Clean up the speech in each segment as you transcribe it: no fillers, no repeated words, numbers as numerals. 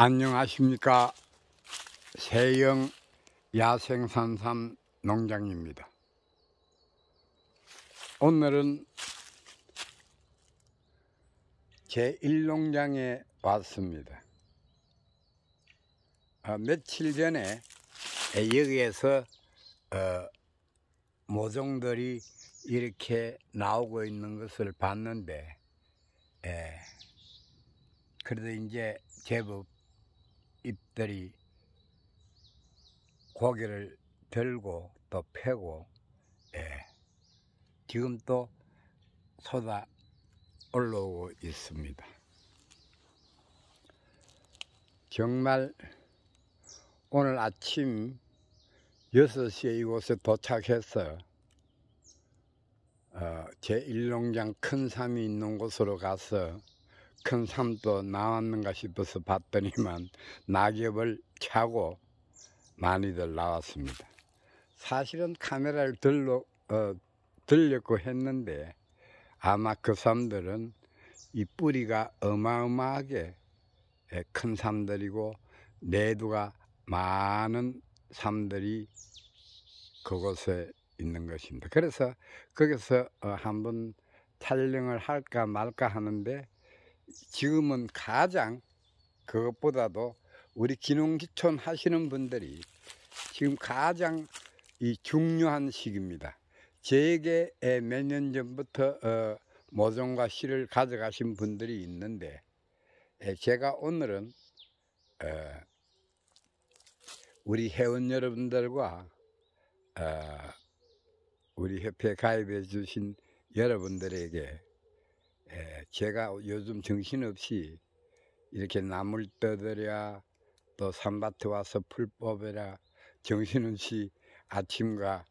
안녕하십니까. 세영 야생산삼 농장입니다. 오늘은 제 1농장에 왔습니다. 며칠 전에 여기에서 모종들이 이렇게 나오고 있는 것을 봤는데, 그래도 이제 제법 잎들이 고개를 들고 또 펴고, 지금 또 쏟아 올라오고 있습니다. 정말 오늘 아침 6시에 이곳에 도착해서 제 1농장 큰 삼이 있는 곳으로 가서 큰 삼도 나왔는가 싶어서 봤더니만 낙엽을 차고 많이들 나왔습니다. 사실은 카메라를 들렸고 했는데 아마 그 삼들은 이 뿌리가 어마어마하게 큰 삼들이고 내두가 많은 삼들이 그곳에 있는 것입니다. 그래서 거기서 한번 촬영을 할까 말까 하는데, 지금은 가장 그것보다도 우리 기농기촌 하시는 분들이 지금 가장 이 중요한 시기입니다. 제게 몇 년 전부터 모종과 씨를 가져가신 분들이 있는데, 제가 오늘은 우리 회원 여러분들과 우리 협회에 가입해 주신 여러분들에게 제가 요즘 정신없이 이렇게 나물 떠들야 또 산밭에 와서 풀 뽑으랴 정신없이 아침과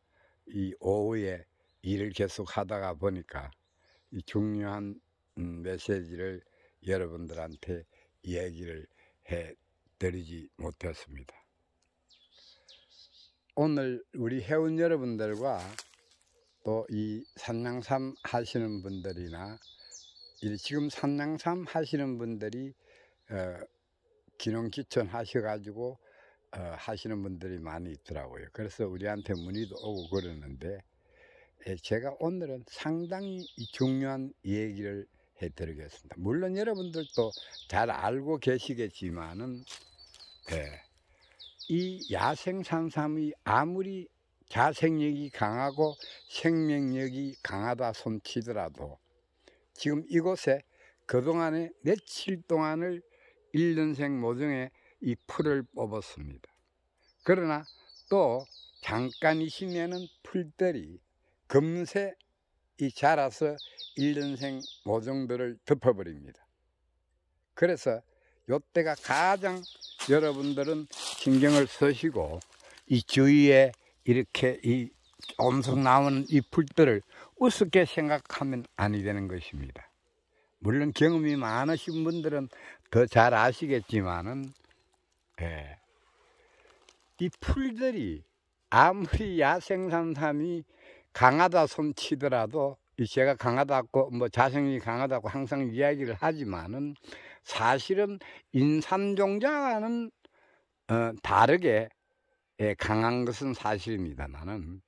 이 오후에 일을 계속 하다가 보니까 이 중요한 메시지를 여러분들한테 얘기를 해 드리지 못했습니다. 오늘 우리 회원 여러분들과 또 이 산양삼 하시는 분들이나 지금 산양삼 하시는 분들이 기농기촌 하셔가지고 하시는 분들이 많이 있더라고요. 그래서 우리한테 문의도 오고 그러는데, 제가 오늘은 상당히 중요한 얘기를 해드리겠습니다. 물론 여러분들도 잘 알고 계시겠지만은 이 야생산삼이 아무리 자생력이 강하고 생명력이 강하다 손치더라도 지금 이곳에 그동안에 며칠 동안을 1년생 모종의 이 풀을 뽑았습니다. 그러나 또 잠깐 있으면은 풀들이 금세 자라서 1년생 모종들을 덮어버립니다. 그래서 이때가 가장 여러분들은 신경을 쓰시고 이 주위에 이렇게 이 엄청 나오는 이 풀들을 우습게 생각하면 아니 되는 것입니다. 물론 경험이 많으신 분들은 더 잘 아시겠지만은, 이 풀들이 아무리 야생산삼이 강하다 손치더라도, 제가 강하다고 뭐 자생력이 강하다고 항상 이야기를 하지만은 사실은 인삼종자와는 다르게 강한 것은 사실입니다만은,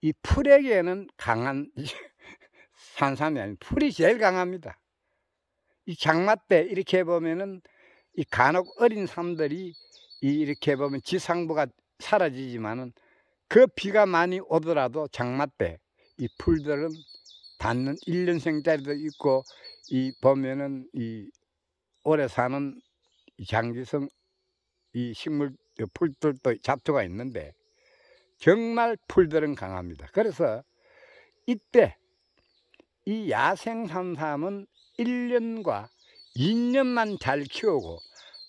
이 풀에게는 강한 산삼이 아닌 풀이 제일 강합니다. 이 장마 때 이렇게 보면은 이 간혹 어린 삼들이 이렇게 보면 지상부가 사라지지만은 그 비가 많이 오더라도 장마 때 이 풀들은 닿는 1년생짜리도 있고, 이 보면은 이 오래 사는 장기성 이 식물 풀들도 잡초가 있는데 정말 풀들은 강합니다. 그래서 이때 이 야생산삼은 1년과 2년만 잘 키우고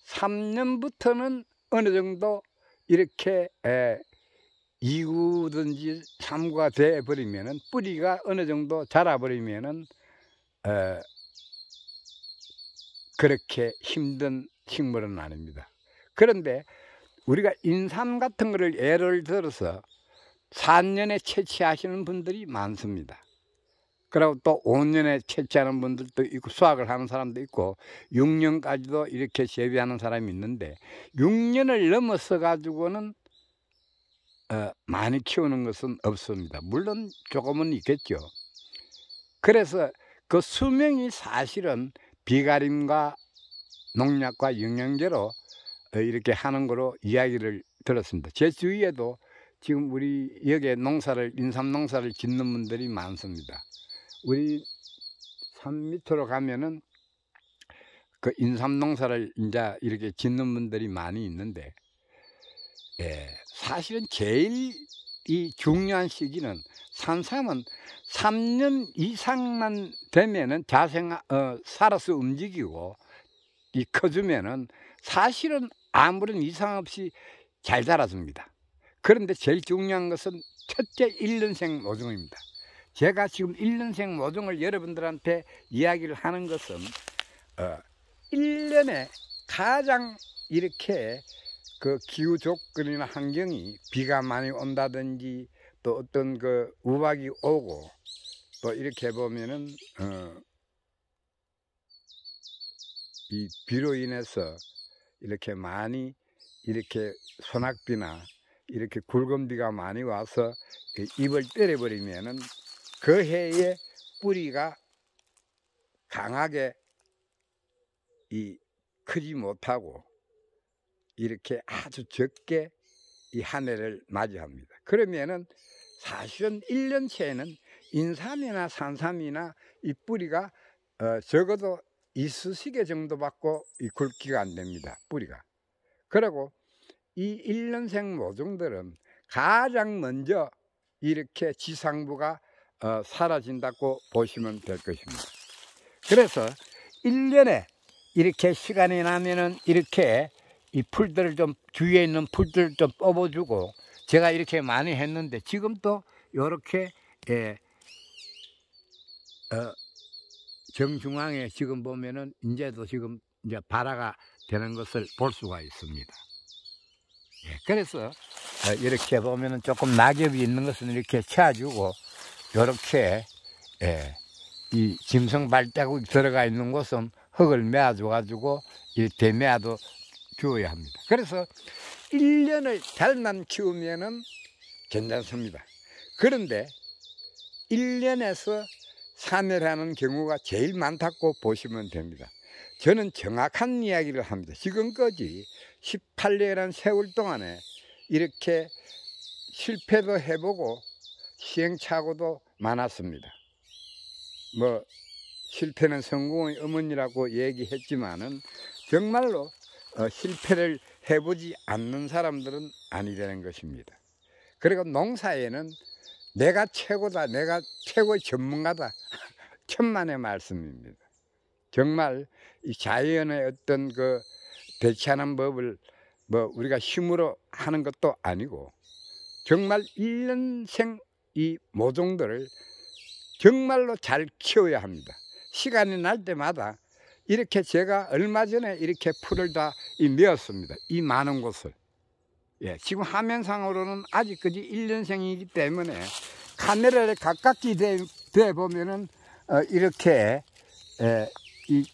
3년부터는 어느 정도 이렇게 2구든지 3구가 돼버리면은, 뿌리가 어느 정도 자라버리면은 그렇게 힘든 식물은 아닙니다. 그런데 우리가 인삼 같은 거를 예를 들어서 4년에 채취하시는 분들이 많습니다. 그리고 또 5년에 채취하는 분들도 있고 수확을 하는 사람도 있고 6년까지도 이렇게 재배하는 사람이 있는데 6년을 넘어서 가지고는 많이 키우는 것은 없습니다. 물론 조금은 있겠죠. 그래서 그 수명이 사실은 비가림과 농약과 영양제로 이렇게 하는 거로 이야기를 들었습니다. 제 주위에도 지금 우리 여기에 인삼 농사를 짓는 분들이 많습니다. 우리 산 밑으로 가면은 그 인삼 농사를 이제 이렇게 짓는 분들이 많이 있는데, 사실은 제일 이 중요한 시기는 산삼은 3년 이상만 되면은 살아서 움직이고 이 커주면은 사실은 아무런 이상 없이 잘 자라줍니다. 그런데 제일 중요한 것은 첫째 1년생 모종입니다. 제가 지금 1년생 모종을 여러분들한테 이야기를 하는 것은 1년에 가장 이렇게 그 기후 조건이나 환경이 비가 많이 온다든지 또 어떤 그 우박이 오고 또 이렇게 보면은 이 비로 인해서 이렇게 많이 이렇게 소낙비나 이렇게 굵은 비가 많이 와서 잎을 때려버리면은 그 해에 뿌리가 강하게 크지 못하고 이렇게 아주 적게 이 한 해를 맞이합니다. 그러면은 사실은 1년치에는 인삼이나 산삼이나 이 뿌리가 적어도 이쑤시개 정도 받고 굵기가 안 됩니다. 뿌리가. 그리고 이 1년생 모종들은 가장 먼저 이렇게 지상부가 사라진다고 보시면 될 것입니다. 그래서 1년에 이렇게 시간이 나면은 이렇게 이 풀들을 좀 주위에 있는 풀들을 좀 뽑아주고 제가 이렇게 많이 했는데 지금 또 이렇게 정중앙에 지금 보면은 이제도 지금 이제 발화가 되는 것을 볼 수가 있습니다. 그래서 이렇게 보면은 조금 낙엽이 있는 것은 이렇게 채워주고 이렇게 이 짐승 발자국이 들어가 있는 곳은 흙을 메아줘 가지고 이 대메아도 주어야 합니다. 그래서 1년을 잘만 키우면은 괜찮습니다. 그런데 1년에서 3회라는 경우가 제일 많다고 보시면 됩니다. 저는 정확한 이야기를 합니다. 지금까지 18년이라는 세월 동안에 이렇게 실패도 해보고 시행착오도 많았습니다. 뭐 실패는 성공의 어머니라고 얘기했지만은 정말로 실패를 해보지 않는 사람들은 아니라는 것입니다. 그리고 농사에는 내가 최고다, 내가 최고의 전문가다, 천만의 말씀입니다. 정말 이 자연의 어떤 그 대처하는 법을 뭐 우리가 힘으로 하는 것도 아니고 정말 1년생 이 모종들을 정말로 잘 키워야 합니다. 시간이 날 때마다 이렇게 제가 얼마 전에 이렇게 풀을 다 메었습니다. 이 많은 곳을. 지금 화면상으로는 아직까지 1년생이기 때문에 카메라에 가깝게 돼 보면은 이렇게 이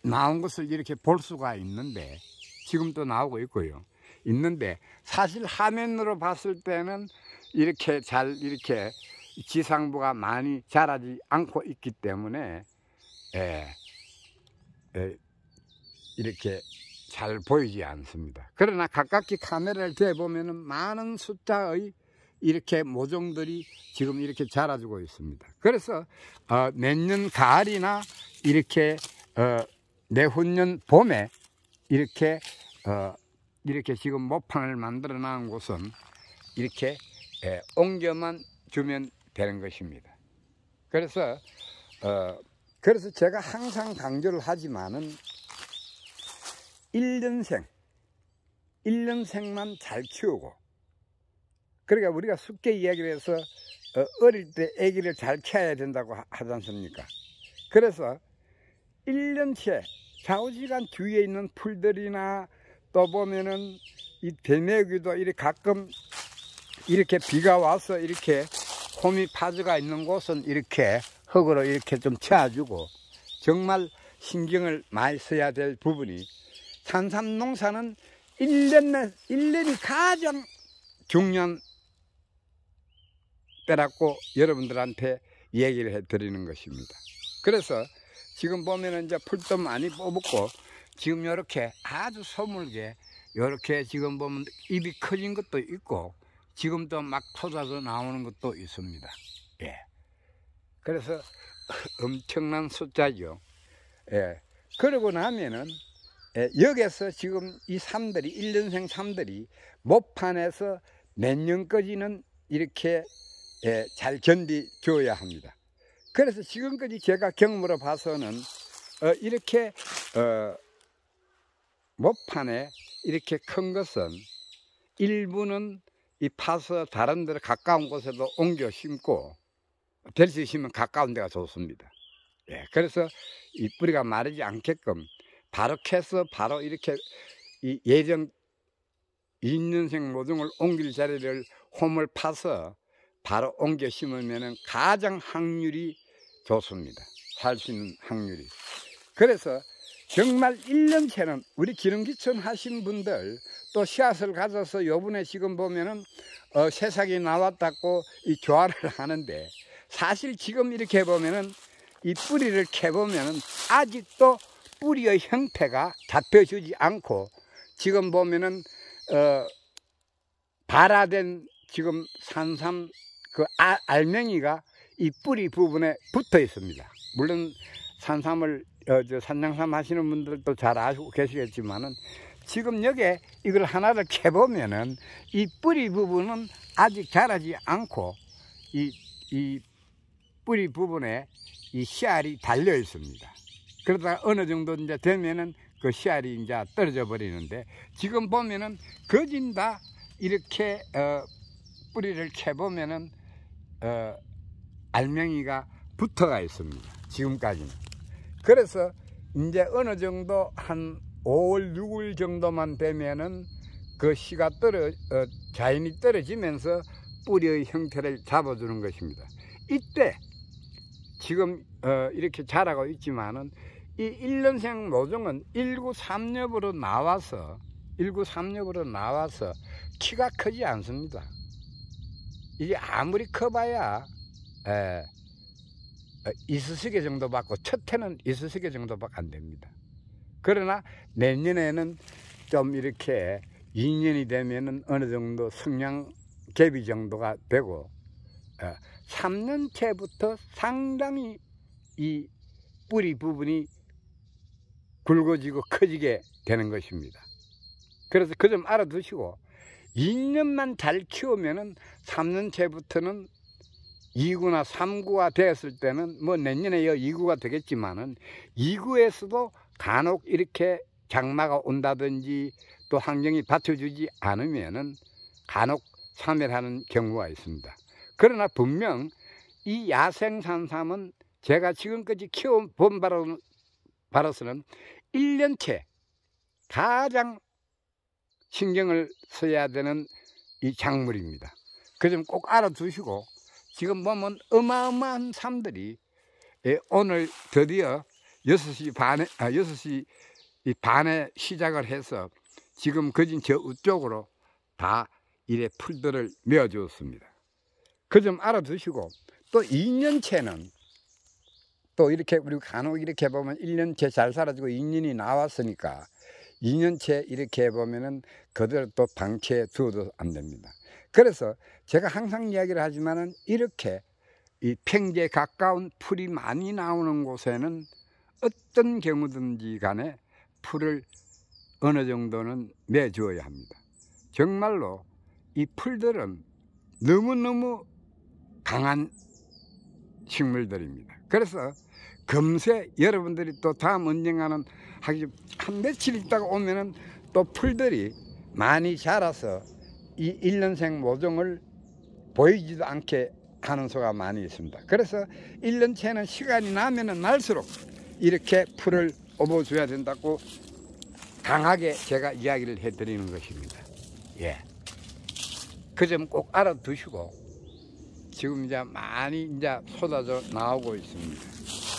나온 것을 이렇게 볼 수가 있는데 지금도 나오고 있고요. 있는데 사실 화면으로 봤을 때는 이렇게 이렇게 지상부가 많이 자라지 않고 있기 때문에 이렇게 잘 보이지 않습니다. 그러나 가깝게 카메라를 대보면은 많은 숫자의 이렇게 모종들이 지금 이렇게 자라주고 있습니다. 그래서 내년 가을이나 이렇게 내후년 봄에 이렇게 지금 모판을 만들어 놓은 곳은 이렇게 옮겨만 주면 되는 것입니다. 그래서 제가 항상 강조를 하지만은 1년생만 잘 키우고, 그러니까 우리가 쉽게 이야기를 해서 어릴 때 아기를 잘 키워야 된다고 하지 않습니까? 그래서 1년째 좌우지간 주위에 있는 풀들이나 또 보면은 이 대메기도 이렇게 가끔 이렇게 비가 와서 이렇게 홈이 파져가 있는 곳은 이렇게 흙으로 이렇게 좀 채워주고 정말 신경을 많이 써야 될 부분이 산삼 농사는 1년이 가장 중요한 때라고 여러분들한테 얘기를 해드리는 것입니다. 그래서 지금 보면은 이제 풀도 많이 뽑았고 지금 이렇게 아주 소물게 이렇게 지금 보면 잎이 커진 것도 있고 지금도 막 쏟아져 나오는 것도 있습니다. 예. 그래서 엄청난 숫자죠. 예. 그러고 나면은 여기서 지금 이 삶들이 1년생 삶들이 목판에서 내년까지는 이렇게 잘 견디줘야 합니다. 그래서 지금까지 제가 경험으로 봐서는 이렇게 목판에 이렇게 큰 것은 일부는 이 파서 다른 데로 가까운 곳에도 옮겨 심고 될 수 있으면 가까운 데가 좋습니다. 예, 그래서 이 뿌리가 마르지 않게끔 바로 캐서 바로 이렇게 이 예정 2년생 모종을 옮길 자리를 홈을 파서 바로 옮겨 심으면 가장 확률이 좋습니다. 살 수 있는 확률이. 그래서 정말 1년째는 우리 기름기천 하신 분들 또 씨앗을 가져서 요번에 지금 보면은 새싹이 나왔다고 이 교환을 하는데 사실 지금 이렇게 보면은 이 뿌리를 캐보면은 아직도 뿌리의 형태가 잡혀주지 않고 지금 보면은 발화된 지금 산삼 그 알맹이가 이 뿌리 부분에 붙어 있습니다. 물론 산삼을 산양삼 하시는 분들도 잘 알고 계시겠지만은 지금 여기에 이걸 하나를 캐보면은 이 뿌리 부분은 아직 자라지 않고 이 뿌리 부분에 이 씨알이 달려 있습니다. 그러다가 어느 정도 이제 되면은 그 씨알이 이제 떨어져 버리는데 지금 보면은 거진다 이렇게 뿌리를 캐보면은 알맹이가 붙어가 있습니다. 지금까지는. 그래서 이제 어느 정도 한 5월 6월 정도만 되면은 그 씨가 자연이 떨어지면서 뿌리의 형태를 잡아주는 것입니다. 이때 지금 이렇게 자라고 있지만은 이 1년생 모종은 1936으로 나와서 키가 크지 않습니다. 이게 아무리 커봐야 이쑤시개 정도 받고 첫 해는 이쑤시개 정도밖에 안 됩니다. 그러나 내년에는 좀 이렇게 2년이 되면은 어느 정도 성량 개비 정도가 되고 3년째부터 상당히 이 뿌리 부분이 굵어지고 커지게 되는 것입니다. 그래서 그 점 알아두시고 2년만 잘 키우면은 3년째부터는 2구나 3구가 되었을 때는 뭐 내년에 2구가 되겠지만은 2구에서도 간혹 이렇게 장마가 온다든지 또 환경이 받쳐주지 않으면은 간혹 사멸하는 경우가 있습니다. 그러나 분명 이 야생 산삼은 제가 지금까지 키워본 바로서는 1년째 가장 신경을 써야 되는 이 작물입니다. 그 점 꼭 알아두시고 지금 보면 어마어마한 삶들이 오늘 드디어 6시 반에 시작을 해서 지금 거진 저 우쪽으로 다 이래 풀들을 메어 주었습니다. 그 점 알아두시고 또 2년째는 또 이렇게 우리 간혹 이렇게 보면 1년째 잘 살아지고 2년이 나왔으니까 2년째 이렇게 보면은 그대로 또 방치해 두어도 안 됩니다. 그래서 제가 항상 이야기를 하지만은 이렇게 이 평지에 가까운 풀이 많이 나오는 곳에는 어떤 경우든지 간에 풀을 어느 정도는 매주어야 합니다. 정말로 이 풀들은 너무너무 강한 식물들입니다. 그래서 금세 여러분들이 또 다음 언젠가는 한 며칠 있다가 오면은 또 풀들이 많이 자라서 이 1년생 모종을 보이지도 않게 하는 수가 많이 있습니다. 그래서 1년째는 시간이 나면은 날수록 이렇게 풀을 업어줘야 된다고 강하게 제가 이야기를 해드리는 것입니다. 예. 그 점 꼭 알아두시고 지금 이제 많이 이제 쏟아져 나오고 있습니다.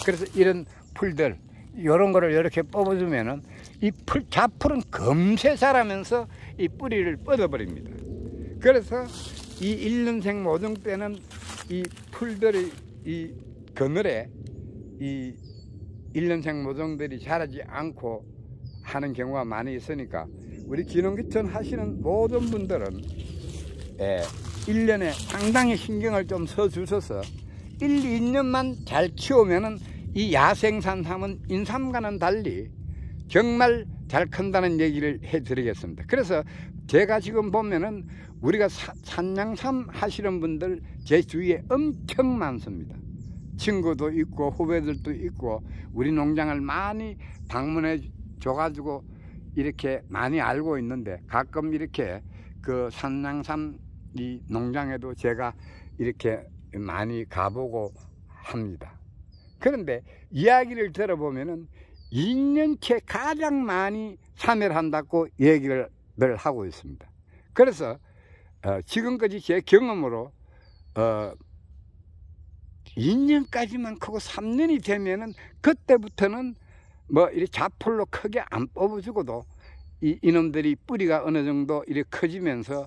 그래서 이런 풀들, 이런 거를 이렇게 뽑아주면은 이 잡풀은 금세 자라면서 이 뿌리를 뻗어버립니다. 그래서 이 1년생 모종 때는 이 풀들이 이 그늘에 이 1년생 모종들이 자라지 않고 하는 경우가 많이 있으니까 우리 기농기촌 하시는 모든 분들은 1년에 상당히 신경을 좀 써주셔서 1, 2년만 잘 키우면은 이 야생산삼은 인삼과는 달리 정말 잘 큰다는 얘기를 해드리겠습니다. 그래서 제가 지금 보면은 우리가 산양삼 하시는 분들 제 주위에 엄청 많습니다. 친구도 있고 후배들도 있고 우리 농장을 많이 방문해 줘가지고 이렇게 많이 알고 있는데, 가끔 이렇게 그 산양삼 이 농장에도 제가 이렇게 많이 가보고 합니다. 그런데 이야기를 들어보면은 2년째 가장 많이 사멸한다고 얘기를 늘 하고 있습니다. 그래서 지금까지 제 경험으로 2년까지만 크고 3년이 되면은 그때부터는 뭐 이렇게 잡풀로 크게 안 뽑아주고도 이놈들이 뿌리가 어느 정도 이렇게 커지면서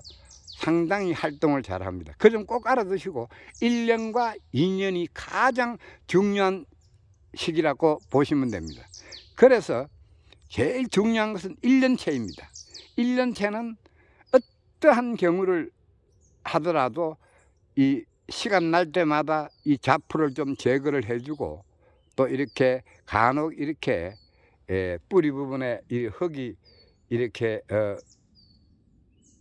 상당히 활동을 잘 합니다. 그 점 꼭 알아두시고 1년과 2년이 가장 중요한 시기라고 보시면 됩니다. 그래서 제일 중요한 것은 1년채입니다. 1년채는 어떠한 경우를 하더라도 이 시간 날 때마다 이 잡풀을 좀 제거를 해주고, 또 이렇게 간혹 이렇게 뿌리 부분에 이 흙이 이렇게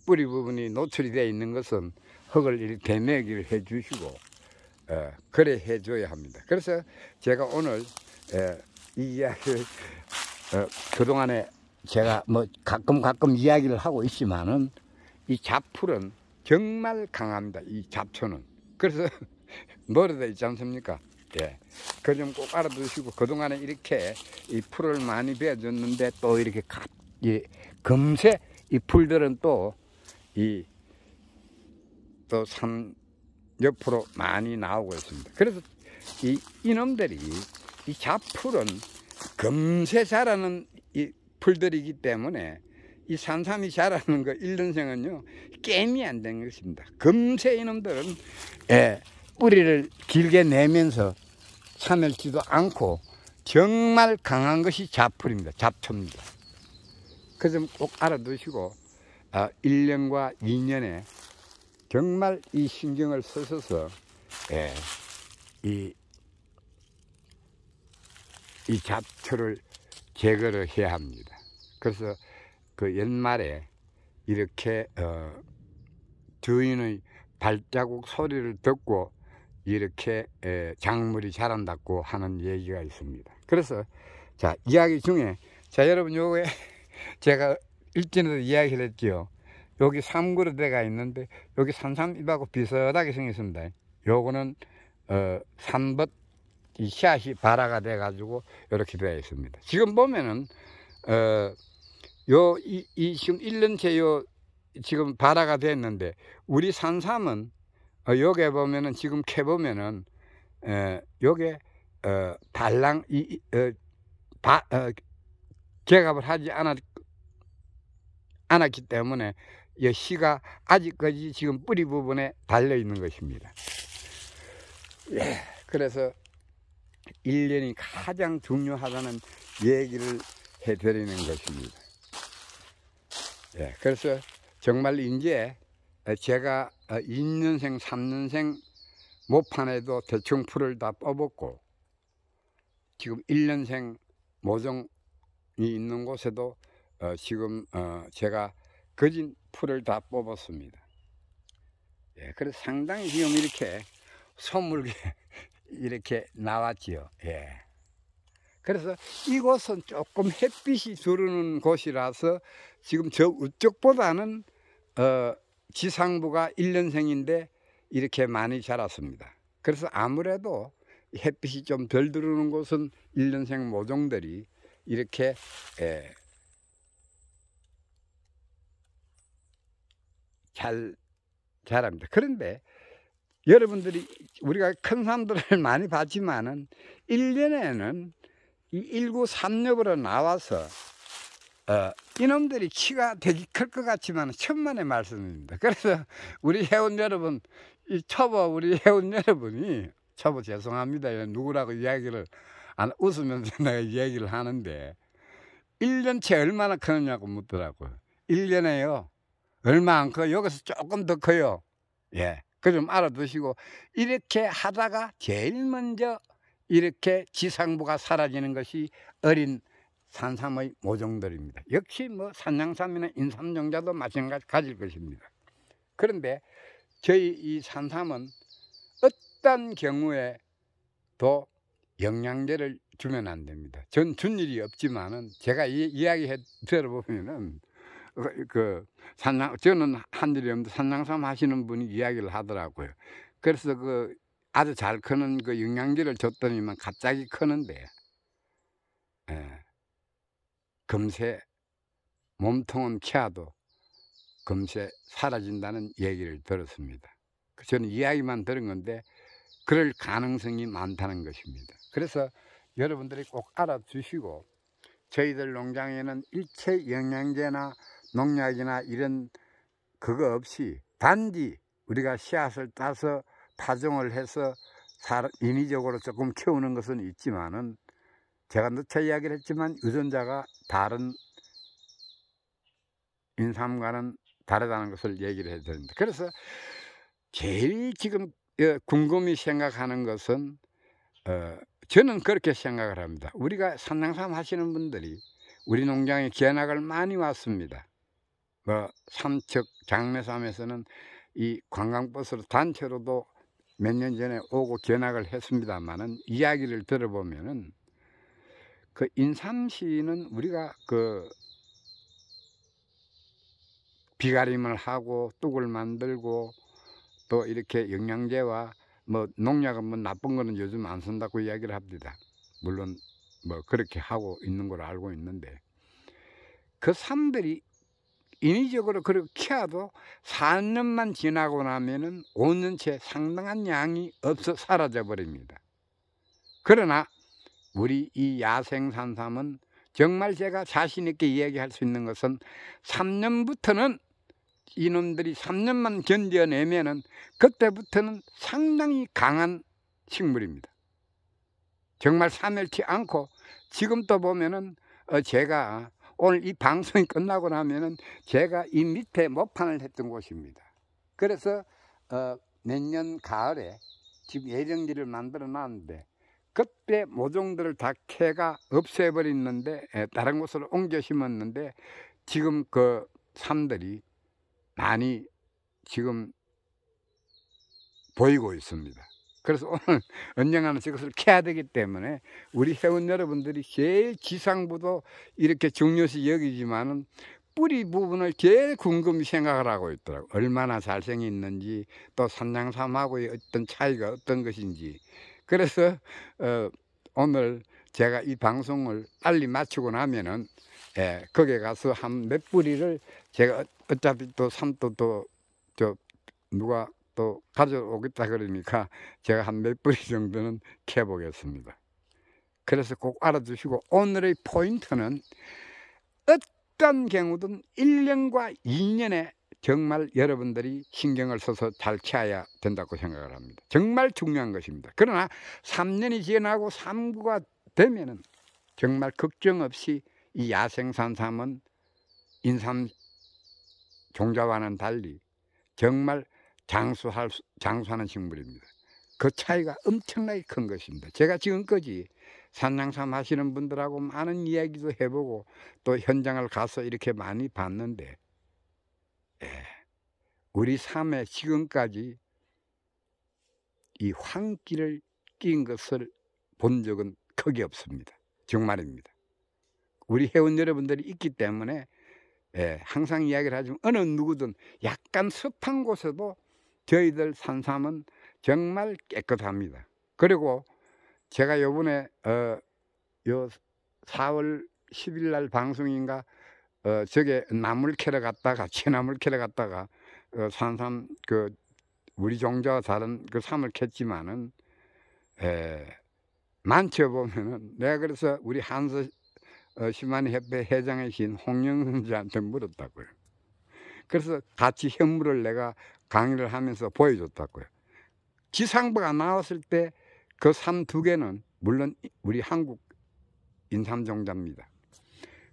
뿌리 부분이 노출이 되어 있는 것은 흙을 이렇게 대매기를 해 주시고 그래 해 줘야 합니다. 그래서 제가 오늘 이 이야기를 그동안에 제가 뭐 가끔 이야기를 하고 있지만은 이 잡풀은 정말 강합니다. 이 잡초는. 그래서 뭐라 돼 있지 않습니까? 예. 그 점 꼭 알아두시고, 그동안에 이렇게 이 풀을 많이 베어줬는데 또 이렇게 금세 이 풀들은 또 옆으로 많이 나오고 있습니다. 그래서 이놈들이 이 잡풀은 금세 자라는 이 풀들이기 때문에 이 산삼이 자라는 거 1년생은요 게임이 안 되는 것입니다. 금세 이놈들은 뿌리를 길게 내면서 사멸지도 않고 정말 강한 것이 잡풀입니다. 잡초입니다. 그 점 꼭 알아두시고 1년과 2년에 정말 이 신경을 쓰셔서 이 잡초를 제거를 해야 합니다. 그래서 그 옛말에 이렇게 주인의 발자국 소리를 듣고 이렇게 작물이 자란다고 하는 얘기가 있습니다. 그래서 자, 이야기 중에 여러분 요게 제가 일전에도 이야기를 했지요. 여기 3그루대가 있는데 여기 산삼잎하고 비슷하게 생겼습니다. 요거는 3벗 이 씨앗이 발화가 돼 가지고 이렇게 되어 있습니다. 지금 보면은 지금 1년째 지금 발화가 됐는데, 우리 산삼은 요게 보면은 지금 캐 보면은 요게 달랑 개갑을 하지 않았기 때문에 이 씨가 아직까지 지금 뿌리 부분에 달려 있는 것입니다. 예, 그래서 1년이 가장 중요하다는 얘기를 해드리는 것입니다. 예, 그래서 정말 이제 제가 2년생, 3년생 모판에도 대충 풀을 다 뽑았고, 지금 1년생 모종이 있는 곳에도 지금 제가 거진 풀을 다 뽑았습니다. 예, 그래서 상당히 지금 이렇게 소물게 이렇게 나왔지요. 예. 그래서 이곳은 조금 햇빛이 들어오는 곳이라서 지금 저 우쪽보다는 지상부가 1년생인데 이렇게 많이 자랐습니다. 그래서 아무래도 햇빛이 좀 덜 들어오는 곳은 1년생 모종들이 이렇게 잘 자랍니다. 그런데 여러분들이 우리가 큰 산들을 많이 봤지만은 1년에는 이 1936으로 나와서 이놈들이 키가 되게 클 것 같지만 천만의 말씀입니다. 그래서 우리 회원 여러분, 이 초보 우리 회원 여러분이 초보 죄송합니다. 누구라고 이야기를 안 웃으면서 내가 이야기를 하는데 1년치 얼마나 크느냐고 묻더라고요. 1년에요. 얼마 안 커요. 여기서 조금 더 커요. 예. 그 좀 알아두시고 이렇게 하다가 제일 먼저 이렇게 지상부가 사라지는 것이 어린 산삼의 모종들입니다. 역시 뭐 산양삼이나 인삼종자도 마찬가지일 것입니다. 그런데 저희 이 산삼은 어떤 경우에도 영양제를 주면 안 됩니다. 전 준 일이 없지만은 제가 이야기 들어보면은 저는 한 일이 없는데 산양삼 하시는 분이 이야기를 하더라고요. 그래서 아주 잘 크는 영양제를 줬더니만 갑자기 크는데, 금세 몸통은 키워도 금세 사라진다는 얘기를 들었습니다. 저는 이야기만 들은 건데 그럴 가능성이 많다는 것입니다. 그래서 여러분들이 꼭 알아두시고 저희들 농장에는 일체 영양제나 농약이나 이런 그거 없이 단지 우리가 씨앗을 따서 파종을 해서 인위적으로 조금 키우는 것은 있지만은 제가 누차 이야기를 했지만 유전자가 다른 인삼과는 다르다는 것을 얘기를 해야 됩니다. 그래서 제일 지금 궁금히 생각하는 것은 저는 그렇게 생각을 합니다. 우리가 산양삼 하시는 분들이 우리 농장에 견학을 많이 왔습니다. 삼척 장례삼에서는 이 관광버스로 단체로도 몇 년 전에 오고 견학을 했습니다만은 이야기를 들어보면은 인삼씨는 우리가 비가림을 하고 뚝을 만들고 또 이렇게 영양제와 농약은 나쁜 거는 요즘 안 쓴다고 이야기를 합니다. 물론 그렇게 하고 있는 걸 알고 있는데 그 삼들이 인위적으로 그렇게 키워도 4년만 지나고 나면은 5년째 상당한 양이 없어 사라져 버립니다. 그러나 우리 이 야생 산삼은 정말 제가 자신 있게 이야기할 수 있는 것은 3년부터는 이놈들이 3년만 견뎌내면은 그때부터는 상당히 강한 식물입니다. 정말 사멸치 않고 지금 또 보면은 제가 오늘 이 방송이 끝나고 나면은 제가 이 밑에 모판을 했던 곳입니다. 그래서 내년 가을에 지금 예정지를 만들어 놨는데 그때 모종들을 다 캐가 없애버렸는데 다른 곳으로 옮겨 심었는데 지금 그 삼들이 많이 지금 보이고 있습니다. 그래서 오늘 언젠가는 저것을 캐야 되기 때문에 우리 회원 여러분들이 제일 지상부도 이렇게 중요시 여기지만은 뿌리 부분을 제일 궁금히 생각을 하고 있더라고요. 얼마나 잘생겼는지 또 산양삼하고의 어떤 차이가 어떤 것인지. 그래서 오늘 제가 이 방송을 빨리 마치고 나면은 거기에 가서 한 몇 뿌리를 제가 어차피 또 삼도 누가 또 가져오겠다 그러니까 제가 한 몇 뿌리 정도는 캐보겠습니다. 그래서 꼭 알아두시고 오늘의 포인트는 어떤 경우든 1년과 2년에 정말 여러분들이 신경을 써서 잘 키워야 된다고 생각을 합니다. 정말 중요한 것입니다. 그러나 3년이 지나고 3구가 되면은 정말 걱정 없이 이 야생산삼은 인삼 종자와는 달리 정말 장수하는 식물입니다. 그 차이가 엄청나게 큰 것입니다. 제가 지금까지 산양삼 하시는 분들하고 많은 이야기도 해보고 또 현장을 가서 이렇게 많이 봤는데 우리 삶에 지금까지 이 황기를 낀 것을 본 적은 거의 없습니다. 정말입니다. 우리 회원 여러분들이 있기 때문에 항상 이야기를 하지만 어느 누구든 약간 습한 곳에도 저희들 산삼은 정말 깨끗합니다. 그리고 제가 요번에 요 4월 10일 날 방송인가 저게 나물 캐러 갔다가 취나물 캐러 갔다가 산삼 우리 종자와 다른 그 삶을 캤지만은 많죠 보면은. 내가 그래서 우리 한서 시마니 협회 회장이신 홍영선지한테 물었다고요. 그래서 같이 현물을 내가 강의를 하면서 보여줬다고요. 지상부가 나왔을 때 그 삶 두 개는 물론 우리 한국 인삼종자입니다.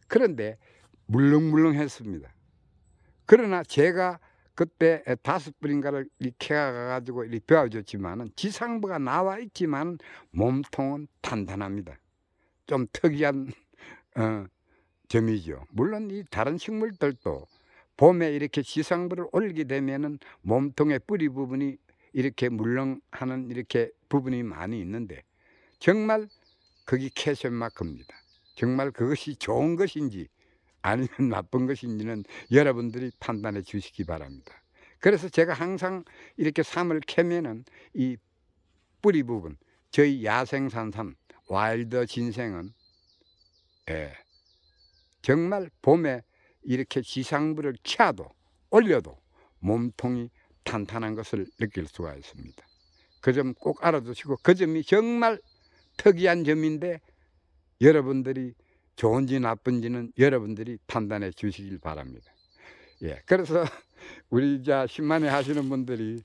그런데 물렁물렁했습니다. 그러나 제가 그때 5뿌린가를 캐가가지고 배워줬지만은 지상부가 나와 있지만 몸통은 단단합니다. 좀 특이한 점이죠. 물론 이 다른 식물들도 봄에 이렇게 지상부를 올리게 되면은 몸통의 뿌리 부분이 이렇게 물렁하는 이렇게 부분이 많이 있는데 정말 거기 캐션마크입니다. 정말 그것이 좋은 것인지 아니면 나쁜 것인지는 여러분들이 판단해 주시기 바랍니다. 그래서 제가 항상 이렇게 삶을 캐면은 이 뿌리 부분, 저희 야생산삼, 와일드 진생은 정말 봄에 이렇게 지상부를 캐도 올려도 몸통이 탄탄한 것을 느낄 수가 있습니다. 그 점 꼭 알아두시고, 그 점이 정말 특이한 점인데 여러분들이 좋은지 나쁜지는 여러분들이 판단해 주시길 바랍니다. 예, 그래서 우리 신만회 하시는 분들이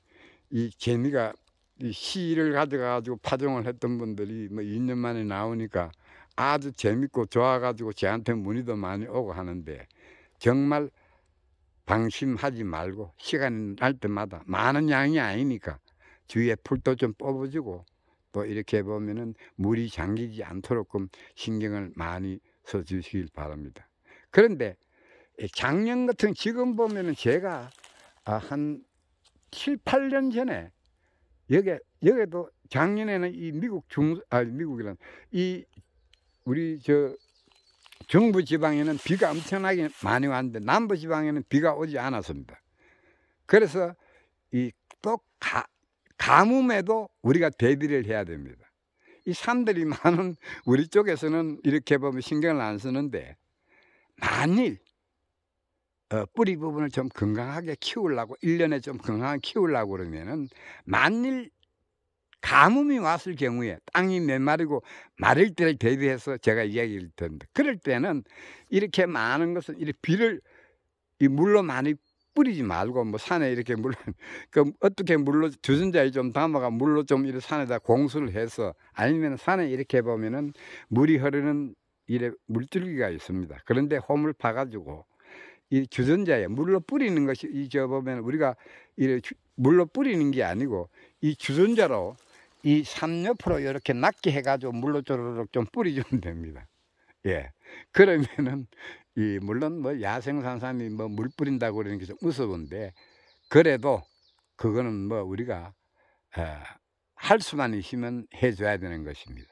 이 재미가 이 시를 가져가지고 파종을 했던 분들이 뭐 2년 만에 나오니까 아주 재밌고 좋아가지고 저한테 문의도 많이 오고 하는데, 정말 방심하지 말고 시간 날 때마다 많은 양이 아니니까 주위에 풀도 좀 뽑아주고 또 이렇게 보면은 물이 잠기지 않도록 신경을 많이 써주시길 바랍니다. 그런데 작년 같은 지금 보면은 제가 한 7, 8년 전에 여기도 작년에는 이 미국이란 이 우리 중부 지방에는 비가 엄청나게 많이 왔는데 남부 지방에는 비가 오지 않았습니다. 그래서 이 또 가뭄에도 우리가 대비를 해야 됩니다. 이 산들이 많은 우리 쪽에서는 이렇게 보면 신경을 안 쓰는데, 만일 뿌리 부분을 좀 건강하게 키우려고 1년에 좀 건강하게 키우려고 그러면은 만일 가뭄이 왔을 경우에 땅이 메마르고 마를 때를 대비해서 제가 이야기를 드립니다. 그럴 때는 이렇게 많은 것은 이렇게 비를 이 물로 많이 뿌리지 말고 뭐 산에 이렇게 어떻게 물로 주전자에 좀 담아가 물로 좀 이렇게 산에다 공수를 해서, 아니면 산에 이렇게 보면은 물이 흐르는 이래 물줄기가 있습니다. 그런데 홈을 파가지고 이 주전자에 물로 뿌리는 것이 보면 우리가 물로 뿌리는 게 아니고 이 주전자로 이 삶 옆으로 이렇게 낮게 해가지고 물로 쪼르륵 좀 뿌리주면 됩니다. 예. 그러면은 물론 뭐 야생산삼이 뭐 물 뿌린다고 그러는 게 좀 무서운데, 그래도 그거는 뭐 우리가 할 수만 있으면 해줘야 되는 것입니다.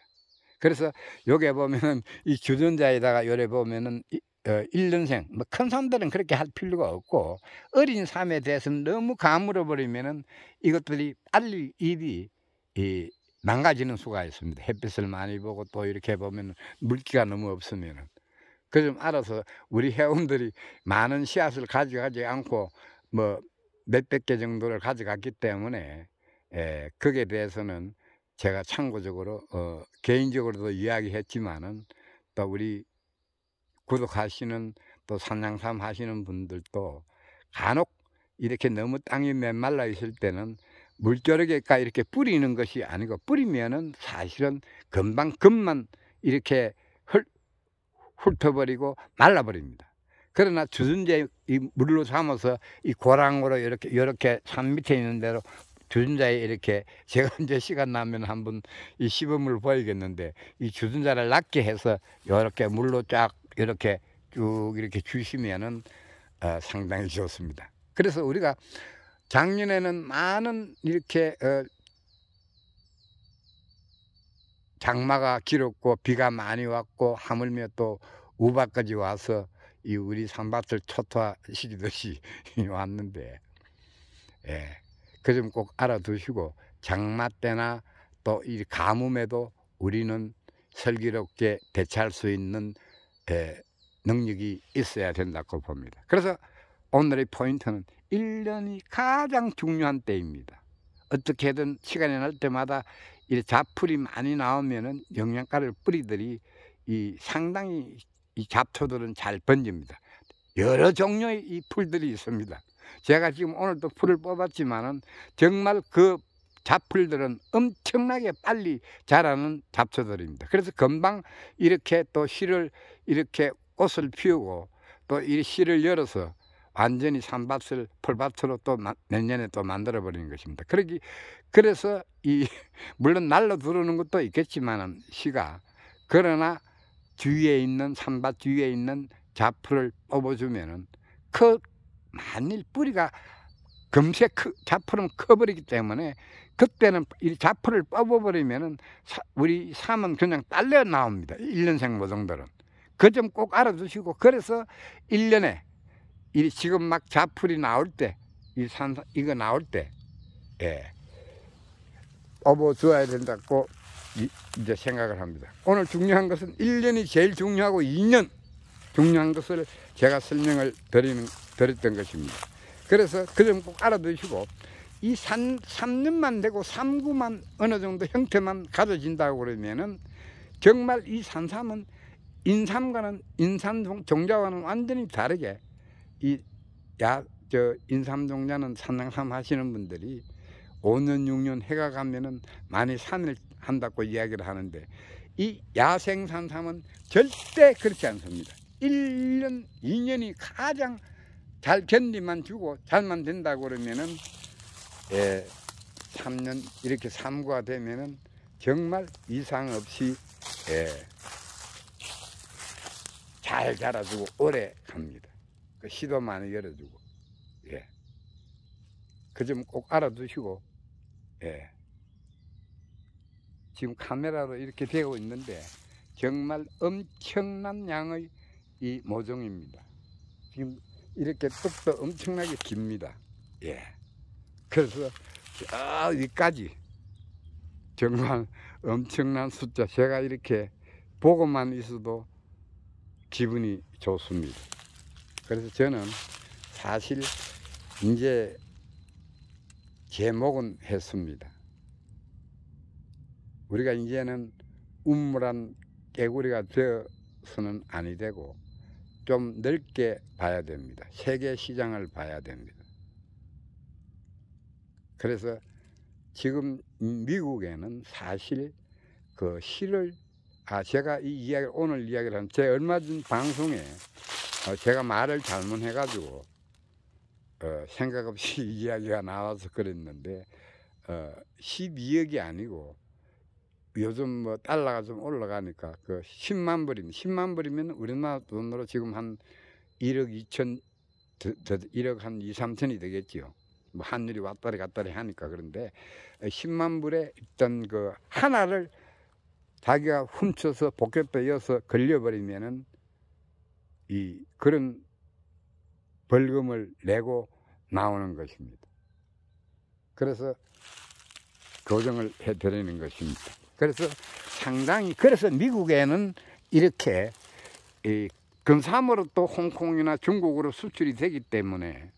그래서 여기 보면은 이 주전자에다가 요래 보면은 1년생 뭐 큰 삶들은 그렇게 할 필요가 없고, 어린 삶에 대해서는 너무 가물어 버리면은 이것들이 빨리 잎이 망가지는 수가 있습니다. 햇빛을 많이 보고 또 이렇게 보면 물기가 너무 없으면은. 그 좀 알아서 우리 회원들이 많은 씨앗을 가져가지 않고 뭐 몇백 개 정도를 가져갔기 때문에 거기에 대해서는 제가 참고적으로 개인적으로도 이야기했지만은, 또 우리 구독하시는 또 산양삼 하시는 분들도 간혹 이렇게 너무 땅이 메말라 있을 때는 물조르개가 이렇게 뿌리는 것이 아니고, 뿌리면은 사실은 금방 금만 이렇게 훑어버리고 말라버립니다. 그러나 주전자에 이 물로 삼아서 이 고랑으로 이렇게 산 밑에 있는 대로 주전자에 이렇게, 제가 이제 시간 나면 한번 이 시범을 보이겠는데, 이 주전자를 낮게 해서 이렇게 물로 쫙 이렇게 쭉 이렇게 주시면은 상당히 좋습니다. 그래서 우리가 작년에는 많은 이렇게 장마가 길었고 비가 많이 왔고 하물며 또 우박까지 와서 이 우리 산밭을 초토화시키듯이 왔는데, 그 점 꼭 알아두시고 장마 때나 또 이 가뭄에도 우리는 슬기롭게 대처할 수 있는 능력이 있어야 된다고 봅니다. 그래서 오늘의 포인트는 1년이 가장 중요한 때입니다. 어떻게든 시간이 날 때마다 이 잡풀이 많이 나오면은 영양가를 뿌리들이 이 상당히 이 잡초들은 잘 번집니다. 여러 종류의 이 풀들이 있습니다. 제가 지금 오늘도 풀을 뽑았지만은 정말 그 잡풀들은 엄청나게 빨리 자라는 잡초들입니다. 그래서 금방 이렇게 또 씨를 이렇게 꽃을 피우고 또 이 씨를 열어서 완전히 산밭을 풀밭으로 또 내년에 또 만들어 버리는 것입니다. 그래서 이 물론 날로 들어오는 것도 있겠지만은 씨가, 그러나 주위에 있는 산밭 주위에 있는 잡풀을 뽑아주면은 만일 뿌리가 금세 잡풀은 커버리기 때문에 그때는 이 잡풀을 뽑아버리면은 우리 삶은 그냥 딸려 나옵니다. 1년생 모종들은. 그 점 꼭 알아두시고, 그래서 1년에 지금 막 잡풀이 나올 때, 이거 나올 때, 예, 뽑아줘야 된다고 이제 생각을 합니다. 오늘 중요한 것은 1년이 제일 중요하고 2년 중요한 것을 제가 설명을 드렸던 것입니다. 그래서 그 점 꼭 알아두시고, 이 3년만 되고 3구만 어느 정도 형태만 가져진다고 그러면은 정말 이 산삼은 인삼과는 인삼종자와는 완전히 다르게 인삼종자는 산양삼 하시는 분들이 5년 6년 해가 가면은 많이 산을 한다고 이야기를 하는데, 이 야생 산삼은 절대 그렇지 않습니다. 1년 2년이 가장 잘 견디만 주고 잘만 된다고 그러면은 3년 이렇게 3구가 되면은 정말 이상 없이 잘 자라주고 오래 갑니다. 그 씨도 많이 열어주고, 그 점 꼭 알아두시고, 지금 카메라로 이렇게 되고 있는데 정말 엄청난 양의 이 모종입니다. 지금 이렇게 뚝도 엄청나게 깁니다. 그래서 저 위까지 정말 엄청난 숫자, 제가 이렇게 보고만 있어도 기분이 좋습니다. 그래서 저는 사실 이제 제목은 했습니다. 우리가 이제는 우물한 개구리가 되어서는 아니 되고 좀 넓게 봐야 됩니다. 세계 시장을 봐야 됩니다. 그래서 지금 미국에는 사실 그 씨를 제가 이 이야기를 오늘 이야기를 한 제 얼마 전 방송에 제가 말을 잘못해 가지고 생각 없이 이야기가 나와서 그랬는데 12억이 아니고 요즘 뭐 달러가 좀 올라가니까 그 10만 불입니다. 10만 불이면 우리나라 돈으로 지금 한 1억 2천, 1억 한 2, 3천이 되겠지요. 뭐 환율이 왔다리 갔다리 하니까. 그런데 10만 불에 있던 그 하나를 자기가 훔쳐서 포켓에 이어서 걸려버리면은 그런 벌금을 내고 나오는 것입니다. 그래서 교정을 해드리는 것입니다. 그래서 상당히, 그래서 미국에는 이렇게 금삼으로 또 홍콩이나 중국으로 수출이 되기 때문에,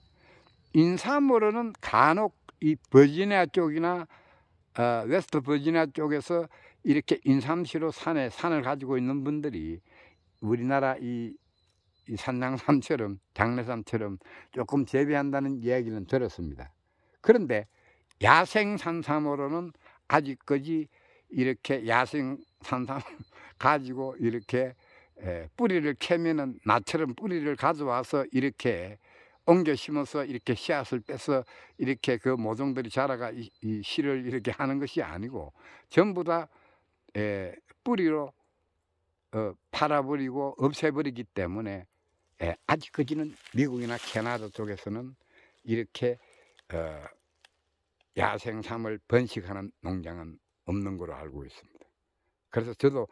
인삼으로는 간혹 이 버지니아 쪽이나 웨스트 버지니아 쪽에서 이렇게 인삼씨로 산을 가지고 있는 분들이 우리나라 이 산양삼처럼 장례삼처럼 조금 재배한다는 이야기는 들었습니다. 그런데 야생 산삼으로는 아직까지 이렇게 야생 산삼 가지고 이렇게 뿌리를 캐면은 나처럼 뿌리를 가져와서 이렇게 옮겨 심어서 이렇게 씨앗을 빼서 이렇게 그 모종들이 자라가 이 씨를 이렇게 하는 것이 아니고 전부 다 뿌리로 팔아버리고 없애버리기 때문에 아직까지는 미국이나 캐나다 쪽에서는 이렇게 야생삼을 번식하는 농장은 없는 걸로 알고 있습니다. 그래서 저도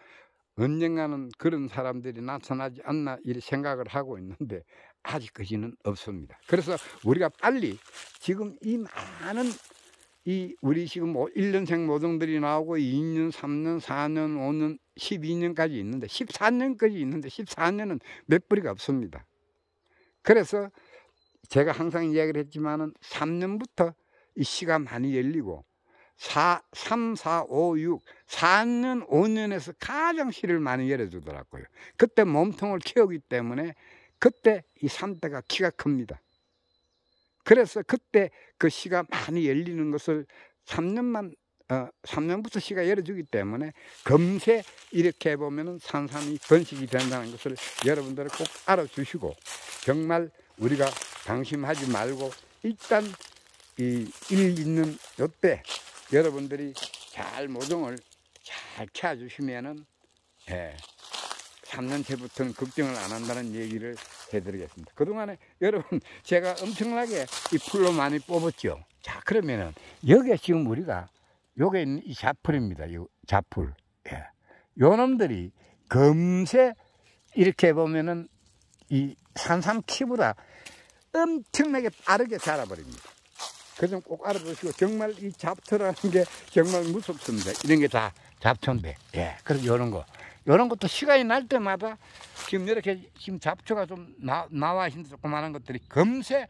언젠가는 그런 사람들이 나타나지 않나 이렇게 생각을 하고 있는데 아직까지는 없습니다. 그래서 우리가 빨리 지금 이 많은 우리 지금 1년생 모종들이 나오고 2년, 3년, 4년, 5년, 12년까지 있는데 14년까지 있는데 14년은 몇 뿌리가 없습니다. 그래서 제가 항상 이야기를 했지만은 3년부터 이 시가 많이 열리고 3, 4, 5, 6, 4년, 5년에서 가장 시를 많이 열어주더라고요. 그때 몸통을 키우기 때문에 그때 이 3대가 키가 큽니다. 그래서 그때 그 시가 많이 열리는 것을 3년부터 시가 열어주기 때문에 금세 이렇게 해보면 산삼이 번식이 된다는 것을 여러분들은 꼭 알아주시고, 정말 우리가 방심하지 말고 일단 이 일 있는 요때 여러분들이 잘 모종을 잘 키워주시면은 3년째부터는 걱정을 안 한다는 얘기를 해드리겠습니다. 그동안에 여러분 제가 엄청나게 이 풀로 많이 뽑았죠. 자, 그러면은 여기에 지금 우리가 요게 있는 이 자풀입니다. 요 자풀. 요 놈들이 금세 이렇게 보면은 이 산삼 키보다 엄청나게 빠르게 자라버립니다. 그 점 꼭 알아두시고, 정말 이 잡초라는 게 정말 무섭습니다. 이런 게 다 잡초인데. 그래서 요런 것도 시간이 날 때마다 지금 이렇게 지금 잡초가 좀 나와 있는 조그마한 것들이 금세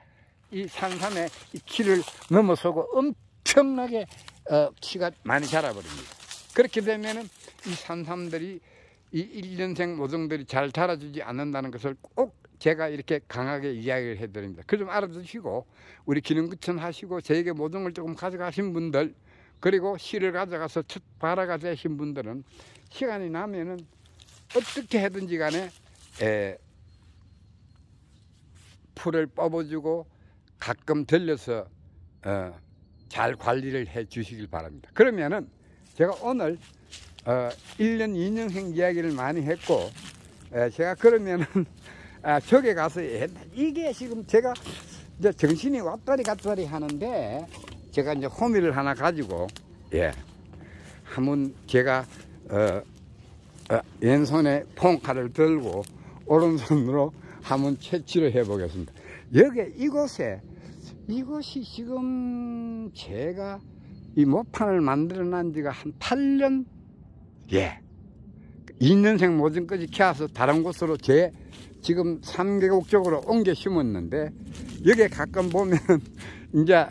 이 산삼의 이 키를 넘어서고 엄청나게 키가 많이 자라버립니다. 그렇게 되면은 이 산삼들이 이 1년생 모종들이 잘 자라주지 않는다는 것을 꼭 제가 이렇게 강하게 이야기를 해드립니다. 그 좀 알아두시고, 우리 기능구청 하시고 저에게 모종을 조금 가져가신 분들, 그리고 씨를 가져가서 첫 발화가 되신 분들은 시간이 나면은 어떻게 해든지 간에 풀을 뽑아주고 가끔 들려서 잘 관리를 해 주시길 바랍니다. 그러면은 제가 오늘 1년, 2년생 이야기를 많이 했고, 제가 그러면은 저기 가서 이게 지금 제가 이제 정신이 왔다리 갔다리 하는데, 제가 이제 호미를 하나 가지고 한번 제가 왼손에 폰칼을 들고 오른손으로 한번 채취를 해 보겠습니다. 이곳이 지금 제가 이 모판을 만들어 난 지가 한 8년 2년생 모종까지 키워서 다른 곳으로 지금 3개국 쪽으로 옮겨 심었는데, 여기에 가끔 보면 이제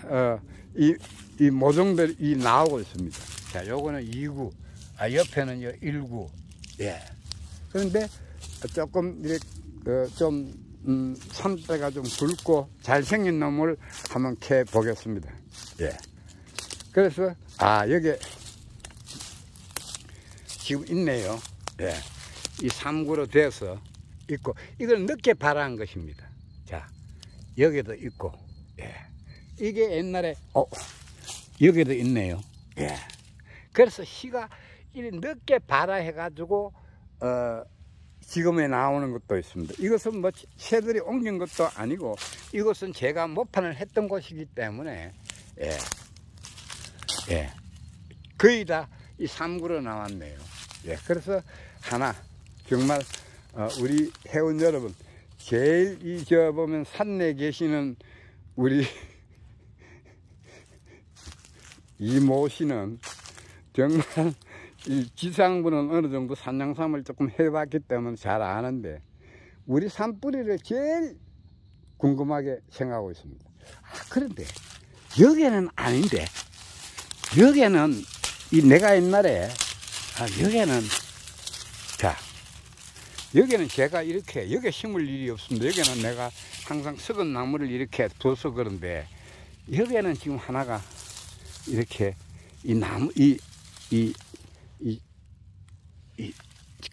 이 모종들이 나오고 있습니다. 자, 요거는 2구, 옆에는 1구. 그런데 조금 이렇게 좀 선대가 좀 굵고 잘생긴 놈을 한번 캐 보겠습니다. 그래서 여기 지금 있네요. 이 3구로 돼서 있고, 이걸 늦게 발화한 것입니다. 자, 여기도 있고, 이게 옛날에 여기도 있네요. 그래서 씨가 늦게 발화해 가지고 지금에 나오는 것도 있습니다. 이것은 뭐 새들이 옮긴 것도 아니고, 이것은 제가 모판을 했던 곳이기 때문에 거의 다 이 3구로 나왔네요. 그래서 하나 정말 우리 회원 여러분, 제일 보면 산내에 계시는 우리 이모 씨는 정말 이 지상부는 어느 정도 산양삼을 조금 해봤기 때문에 잘 아는데, 우리 산뿌리를 제일 궁금하게 생각하고 있습니다. 그런데 여기는 아닌데, 여기는 내가 옛날에 여기는 여기는 제가 이렇게 여기 심을 일이 없습니다. 여기는 내가 항상 썩은 나무를 이렇게 둬서 그런데, 여기는 지금 하나가 이렇게 이 나무 이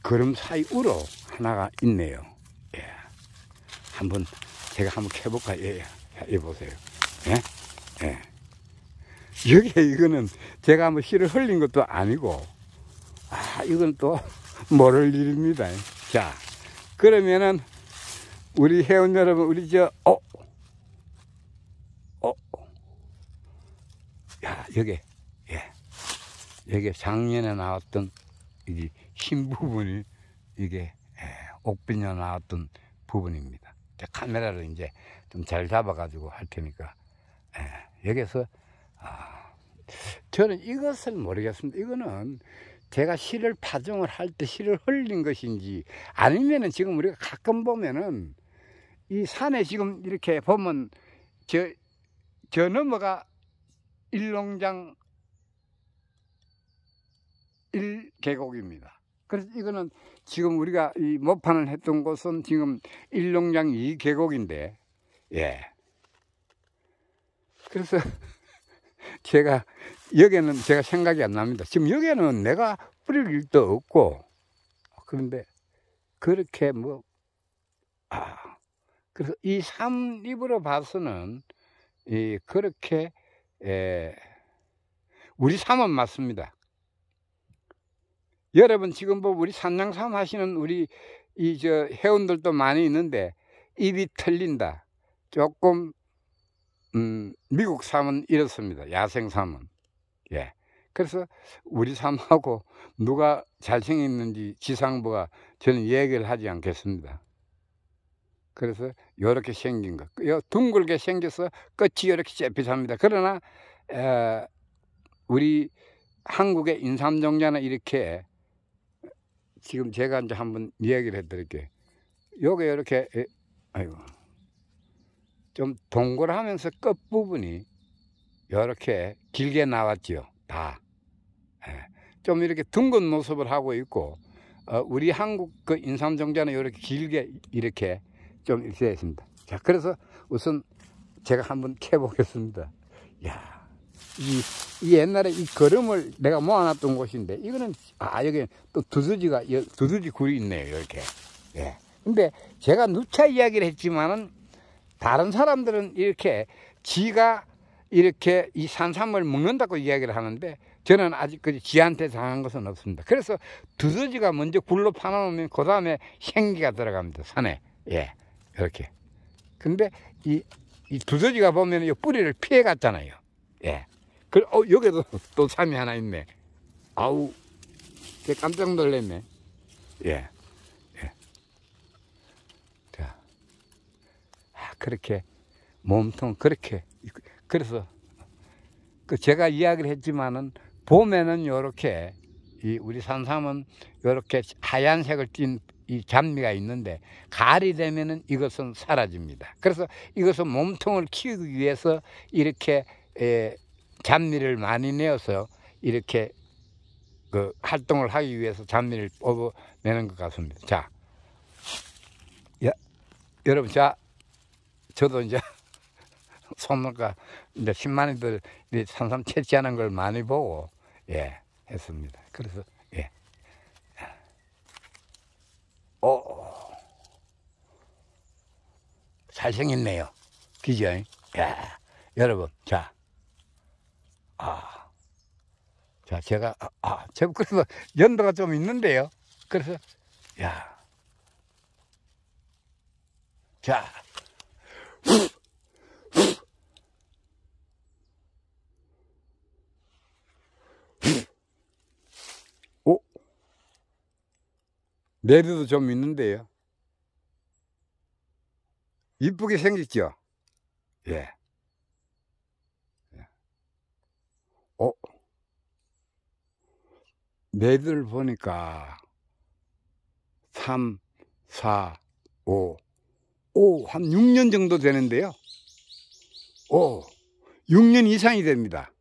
걸음 사이로 하나가 있네요. 제가 한번 캐볼까? 보세요. 이거는 제가 한번 씨를 흘린 것도 아니고, 이건 또 모를 일입니다. 자, 그러면은 우리 회원 여러분, 우리 여기 작년에 나왔던 이 흰 부분이 이게 옥빈에 나왔던 부분입니다. 카메라를 이제 좀 잘 잡아가지고 할 테니까 여기서 저는 이것을 모르겠습니다. 이거는 제가 씨를 파종을 할 때 씨를 흘린 것인지, 아니면은 지금 우리가 가끔 보면은 이 산에 지금 이렇게 보면 저 넘어가 일농장 1계곡입니다. 그래서 이거는 지금 우리가 이 모판을 했던 곳은 지금 일농장 2계곡인데, 예. 그래서 제가 여기는 제가 생각이 안 납니다. 지금 여기는 내가 뿌릴 일도 없고, 그런데 그렇게 그래서 이 삼입으로 봐서는 그렇게 우리 삶은 맞습니다. 여러분 지금 우리 산양삼 하시는 우리 회원들도 많이 있는데 입이 틀린다. 조금 미국 삶은 이렇습니다. 야생 삶은. 예. 그래서 우리 삶하고 누가 잘생겼는지 지상부가 저는 얘기를 하지 않겠습니다. 그래서 이렇게 생긴 거, 둥글게 생겨서 끝이 이렇게 째빛합니다. 그러나 우리 한국의 인삼종자는 이렇게, 지금 제가 이제 한번 이야기를 해드릴게요. 요게 이렇게 아이고 좀 동글하면서 끝 부분이 이렇게 길게 나왔지요. 다. 좀 이렇게 둥근 모습을 하고 있고, 우리 한국 그 인삼종자는 이렇게 길게 이렇게 좀 이렇게 있습니다. 자, 그래서 우선 제가 한번 캐보겠습니다. 야, 이 옛날에 이 거름을 내가 모아놨던 곳인데, 이거는, 여기 또 두더지 굴이 있네요, 이렇게. 예. 근데 제가 누차 이야기를 했지만은, 다른 사람들은 이렇게 지가 이렇게 이 산삼을 먹는다고 이야기를 하는데, 저는 아직까지 지한테 당한 것은 없습니다. 그래서 두더지가 먼저 굴로 파놓으면 그 다음에 생기가 들어갑니다, 산에. 예. 이렇게. 근데 이 두더지가 보면 이 뿌리를 피해 갔잖아요. 예. 여기도 또 삼이 하나 있네. 아우, 깜짝 놀랐네. 예. 예. 자. 그렇게, 몸통, 그렇게. 그래서, 제가 이야기를 했지만은, 봄에는 요렇게, 우리 산삼은 요렇게 하얀색을 띤 이 잡미가 있는데, 가을이 되면은 이것은 사라집니다. 그래서 이것은 몸통을 키우기 위해서 이렇게 잡미를 많이 내어서 이렇게 활동을 하기 위해서 잡미를 뽑아내는 것 같습니다. 자, 여러분, 저도 이제 손님과 이제 10만원들 산삼 채취하는 걸 많이 보고, 예, 했습니다. 그래서, 예. 잘생겼네요. 그죠? 야, 여러분, 자, 제가, 그래서 연도가 좀 있는데요. 그래서, 야, 자, 내두도 좀 있는데요. 이쁘게 생겼죠? 예. 내들 보니까 3, 4, 5, 한 6년 정도 되는데요. 6년 이상이 됩니다.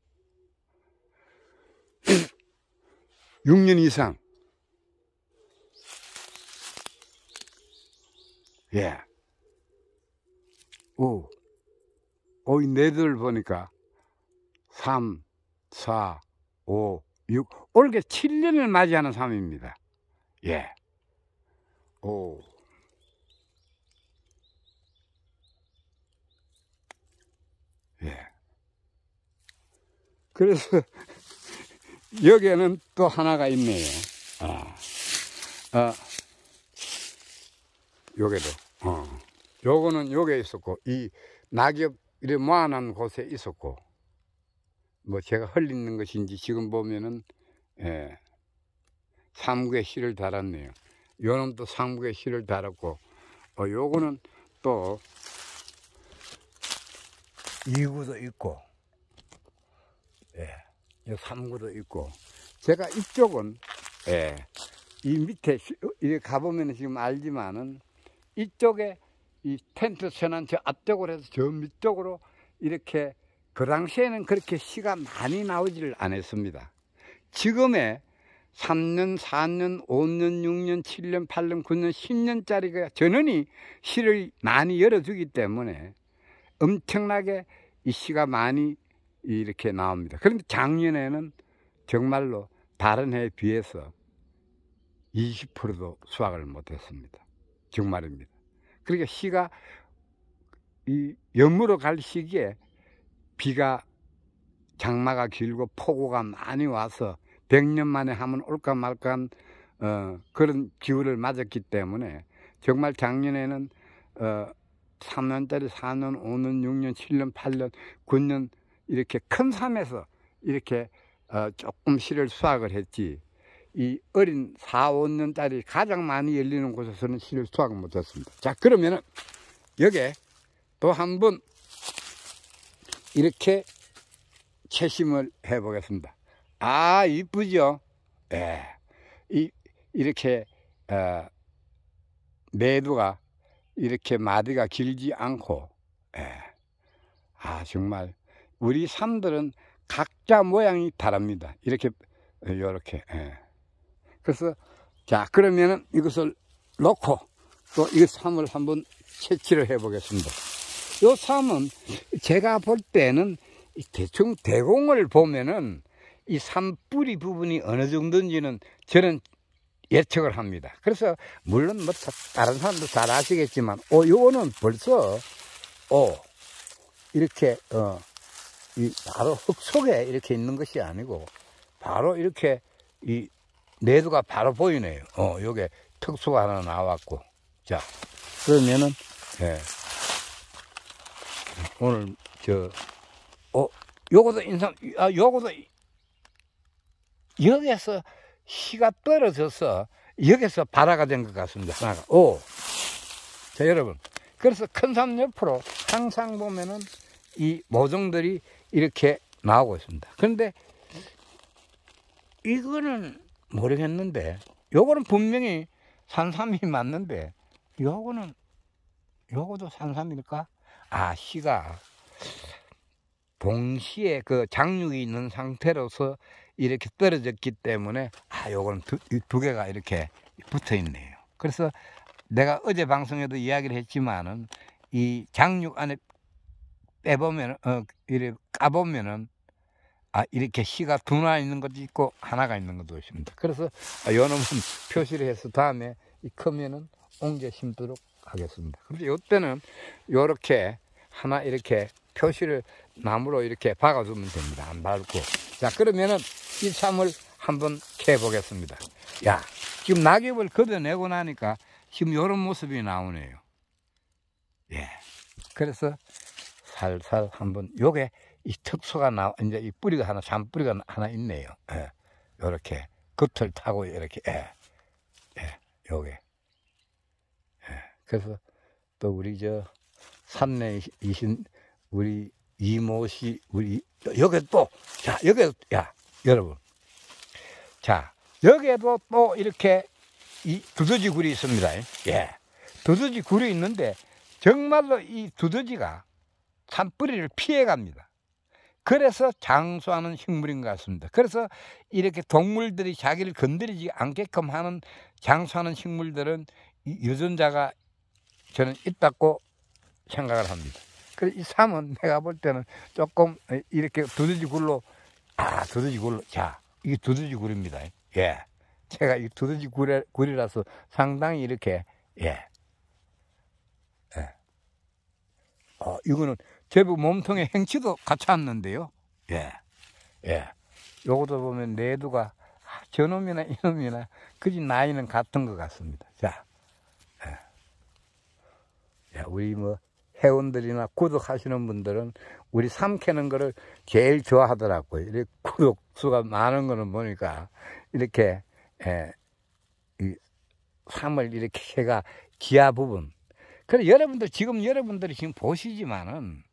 6년 이상. 예. 이 내들 보니까 3, 4, 5, 6, 올해 7년을 맞이하는 삶입니다. 예. 예. 그래서 여기에는 또 하나가 있네요. 요게도, 요거는 요게 있었고, 이 낙엽 이렇게 모아놓은 곳에 있었고, 제가 흘리는 것인지 지금 보면은, 삼국에 실을 달았네요. 요는 또 삼국에 실을 달았고, 요거는 또, 이구도 있고, 요 삼구도 있고, 제가 이쪽은, 이 밑에, 이렇게 가보면 지금 알지만은, 이쪽에 이 텐트 쳐놓은 저 앞쪽으로 해서 저 밑쪽으로 이렇게 그 당시에는 그렇게 시가 많이 나오지를 않았습니다. 지금의 3년, 4년, 5년, 6년, 7년, 8년, 9년, 10년짜리가 전원이 시를 많이 열어주기 때문에 엄청나게 이 시가 많이 이렇게 나옵니다. 그런데 작년에는 정말로 다른 해에 비해서 20%도 수확을 못했습니다. 정말입니다. 그러니까 시가 이 여물어 갈 시기에 비가 장마가 길고 폭우가 많이 와서 100년 만에 하면 올까 말까한 그런 기후를 맞았기 때문에 정말 작년에는 3년짜리 4년, 5년, 6년, 7년, 8년, 9년 이렇게 큰 삶에서 이렇게 조금 시를 수확을 했지, 이 어린 4, 5년짜리 가장 많이 열리는 곳에서는 시를 수확을 못했습니다. 자, 그러면은 여기에 또 한번 이렇게 채심을 해 보겠습니다. 아, 이쁘죠? 예. 이렇게 매두가 이렇게 마디가 길지 않고, 예. 아, 정말 우리 삶들은 각자 모양이 다릅니다. 이렇게 요렇게. 예. 그래서 자, 그러면은 이것을 놓고 또 이 삶을 한번 채취를 해 보겠습니다. 요 삶은 제가 볼 때는 대충 대공을 보면은 이 삶뿌리 부분이 어느 정도인지는 저는 예측을 합니다. 그래서 물론 뭐 다른 사람도 잘 아시겠지만, 요거는 벌써 이렇게 이 바로 흙 속에 이렇게 있는 것이 아니고 바로 이렇게 이 내두가 바로 보이네요. 요게 특수가 하나 나왔고. 자, 그러면은 오늘 요것도 요것도 여기에서 시가 떨어져서 여기서 발화가 된 것 같습니다. 하나가. 자, 여러분. 그래서 큰 삶 옆으로 항상 보면은 이 모종들이 이렇게 나오고 있습니다. 그런데 이거는 모르겠는데, 요거는 분명히 산삼이 맞는데, 요거도 산삼일까? 아, 시가 동시에 그 장육이 있는 상태로서 이렇게 떨어졌기 때문에, 요거는 두 개가 이렇게 붙어 있네요. 그래서 내가 어제 방송에도 이야기를 했지만은, 이 장육 안에 빼보면, 이렇게 까보면은, 이렇게 시가 두나 있는 것도 있고, 하나가 있는 것도 있습니다. 그래서, 요 놈은 표시를 해서 다음에 크면은 옮겨 심도록 하겠습니다. 그런데 요때는 요렇게 하나 이렇게 표시를 나무로 이렇게 박아주면 됩니다. 안 밟고. 자, 그러면은 이 참을 한번 캐 보겠습니다. 야, 지금 낙엽을 걷어내고 나니까 지금 요런 모습이 나오네요. 예. 그래서 살살 한번, 요게 이 특수가 이제 이 뿌리가 하나, 잔뿌리가 하나 있네요. 예. 요렇게 겉을 타고 이렇게, 요게. 그래서 또 우리 산내이신 우리 이모씨, 여기 또, 자, 여기, 여러분. 자, 여기에도 또 이렇게 이 두더지 굴이 있습니다. 예. 두더지 굴이 있는데, 정말로 이 두더지가 산뿌리를 피해 갑니다. 그래서 장수하는 식물인 것 같습니다. 그래서 이렇게 동물들이 자기를 건드리지 않게끔 하는 장수하는 식물들은 유전자가 저는 있다고 생각을 합니다. 그래서 이 삶은 내가 볼 때는 조금 이렇게 두더지 굴로, 자, 이게 두더지 굴입니다. 예. 제가 이 두더지 굴이라서 상당히 이렇게, 이거는 제부 몸통에 행치도 같이 왔는데요. 요것도 보면 내두가 저놈이나 이놈이나 그지 나이는 같은 것 같습니다. 자, 우리 회원들이나 구독하시는 분들은 우리 삶 캐는 거를 제일 좋아하더라고요. 이렇게 구독 수가 많은 거는 보니까 이렇게 이 삶을 이렇게 해가 기아 부분. 그래서 여러분들이 지금 보시지만은,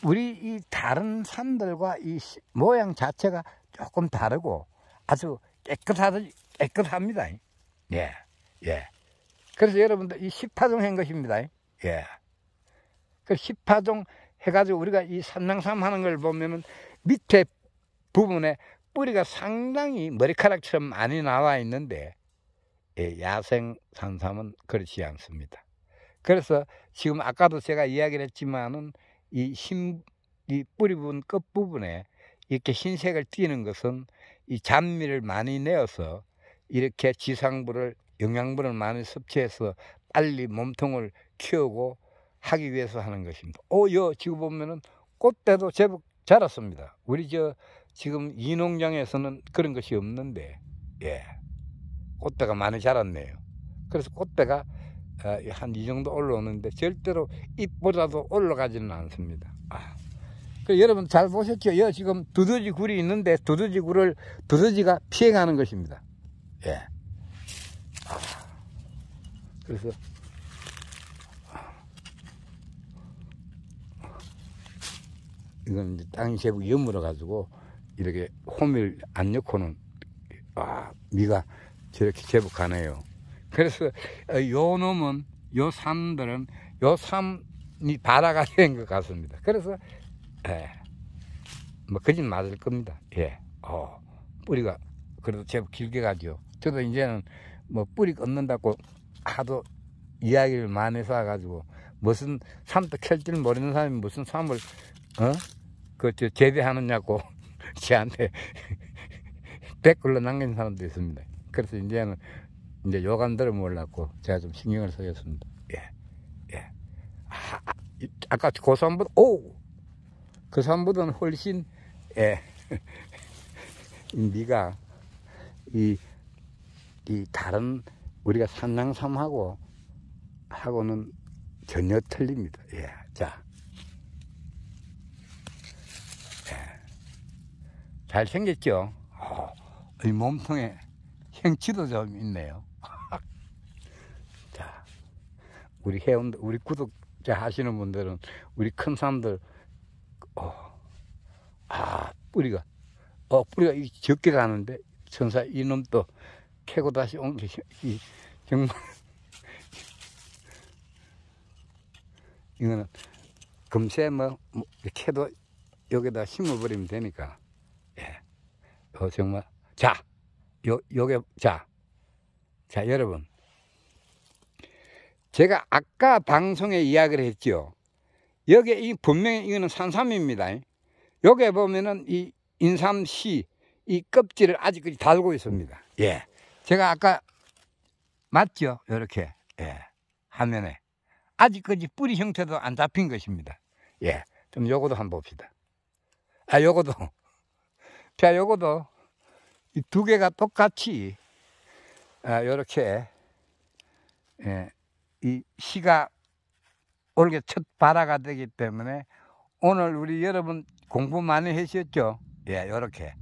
우리 이 다른 산들과 이 모양 자체가 조금 다르고 아주 깨끗합니다. 그래서 여러분들 이 10파종 한 것입니다. 그 10파종 해가지고 우리가 이 산낭삼 하는 걸 보면은 밑에 부분에 뿌리가 상당히 머리카락처럼 많이 나와 있는데, 예, 야생 산삼은 그렇지 않습니다. 그래서 지금 아까도 제가 이야기를 했지만은 이 뿌리 부분 끝부분에 이렇게 흰색을 띠는 것은 이 잔미를 많이 내어서 이렇게 지상부를, 영양분을 많이 섭취해서 빨리 몸통을 키우고 하기 위해서 하는 것입니다. 요 지금 보면은 꽃대도 제법 자랐습니다. 우리 지금 이 농장에서는 그런 것이 없는데, 예, 꽃대가 많이 자랐네요. 그래서 꽃대가 한 이 정도 올라오는데 절대로 잎보다도 올라가지는 않습니다. 여러분 잘 보셨죠? 여기 지금 두더지 굴이 있는데 두더지 굴을 두더지가 피해가는 것입니다. 예. 그래서 이건 이제 땅이 제법 여물어 가지고 이렇게 호미를 안 넣고는 미가 저렇게 제법 가네요. 그래서 요 놈은, 요 삼들은, 요 삼이 발화가 된 것 같습니다. 그래서 뭐 거짓 맞을 겁니다. 예. 뿌리가 그래도 제법 길게 가죠. 저도 이제는 뭐 뿌리 끊는다고 하도 이야기를 많이 해서 가지고 무슨 삼도 켤 줄 모르는 사람이 무슨 삼을 재배하느냐고 저한테 댓글로 남긴 사람도 있습니다. 그래서 이제는 이제 요감들을 몰랐고 제가 좀 신경을 쓰겠습니다. 예. 예. 아까 그 삼보다 그 삼보다는 훨씬 미가 이 다른 우리가 산낭삼하고는 전혀 틀립니다. 예. 자, 잘생겼죠? 이 몸통에 형치도 좀 있네요. 자, 우리 회원들, 우리 구독자 하시는 분들은 우리 큰 삼들, 뿌리가 적게 가는데 천사 이놈도 캐고 다시 온 게 정말 이거는 금세 캐도 여기다 심어버리면 되니까. 예. 정말. 자, 자, 여러분. 제가 아까 방송에 이야기를 했죠. 여기에 분명히 이거는 산삼입니다. 여기에 보면은 이 인삼씨, 이 껍질을 아직까지 달고 있습니다. 예. 제가 아까, 맞죠? 이렇게, 예. 화면에. 아직까지 뿌리 형태도 안 잡힌 것입니다. 예. 좀 요거도 한번 봅시다. 요거도. 자, 요거도 이 두 개가 똑같이 요렇게 이 씨가 올게 첫 발화가 되기 때문에 오늘 우리 여러분 공부 많이 하셨죠? 예, 요렇게.